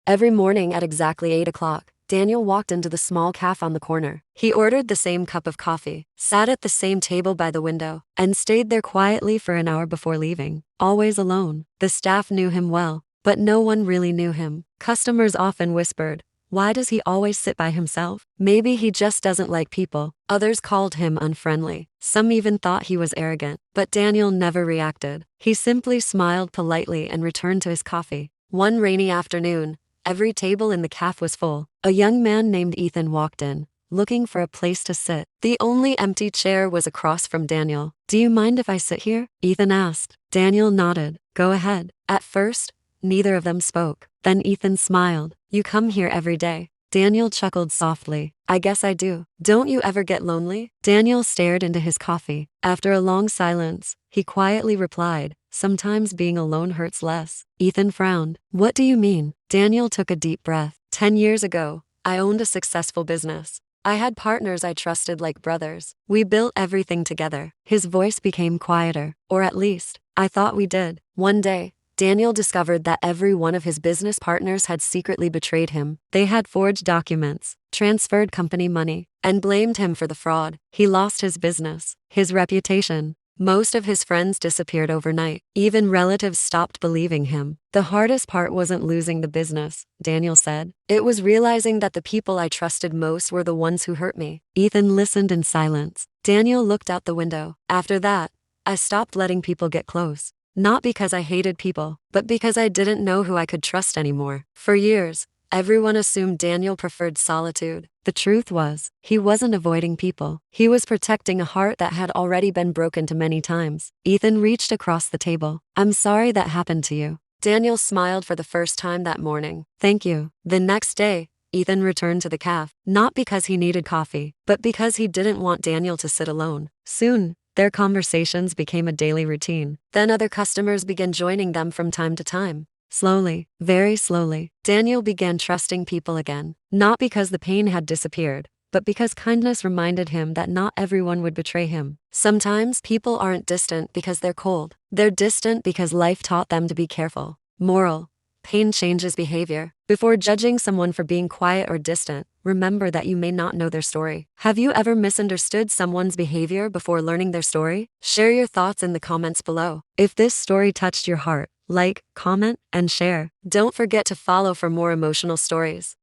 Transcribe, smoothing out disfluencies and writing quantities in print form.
Every morning at exactly 8 o'clock, Daniel walked into the small cafe on the corner. He ordered the same cup of coffee, sat at the same table by the window, and stayed there quietly for an hour before leaving, always alone. The staff knew him well, but no one really knew him. Customers often whispered, "Why does he always sit by himself? Maybe he just doesn't like people." Others called him unfriendly. Some even thought he was arrogant. But Daniel never reacted. He simply smiled politely and returned to his coffee. One rainy afternoon, every table in the cafe was full. A young man named Ethan walked in, looking for a place to sit. The only empty chair was across from Daniel. "Do you mind if I sit here?" Ethan asked. Daniel nodded. "Go ahead." At first, neither of them spoke. Then Ethan smiled. "You come here every day." Daniel chuckled softly. "I guess I do. Don't you ever get lonely?" Daniel stared into his coffee. After a long silence, he quietly replied, "Sometimes being alone hurts less." Ethan frowned. "What do you mean?" Daniel took a deep breath. 10 years ago, I owned a successful business. I had partners I trusted like brothers. We built everything together." His voice became quieter. "Or at least, I thought we did." One day, Daniel discovered that every one of his business partners had secretly betrayed him. They had forged documents, transferred company money, and blamed him for the fraud. He lost his business, his reputation. Most of his friends disappeared overnight. Even relatives stopped believing him. "The hardest part wasn't losing the business," Daniel said. "It was realizing that the people I trusted most were the ones who hurt me." Ethan listened in silence. Daniel looked out the window. "After that, I stopped letting people get close. Not because I hated people, but because I didn't know who I could trust anymore." For years, everyone assumed Daniel preferred solitude. The truth was, he wasn't avoiding people. He was protecting a heart that had already been broken too many times. Ethan reached across the table. "I'm sorry that happened to you." Daniel smiled for the first time that morning. "Thank you." The next day, Ethan returned to the cafe, not because he needed coffee, but because he didn't want Daniel to sit alone. Soon, their conversations became a daily routine. Then other customers began joining them from time to time. Slowly, very slowly, Daniel began trusting people again. Not because the pain had disappeared, but because kindness reminded him that not everyone would betray him. Sometimes people aren't distant because they're cold. They're distant because life taught them to be careful. Moral: pain changes behavior. Before judging someone for being quiet or distant, remember that you may not know their story. Have you ever misunderstood someone's behavior before learning their story? Share your thoughts in the comments below. If this story touched your heart, like, comment, and share. Don't forget to follow for more emotional stories.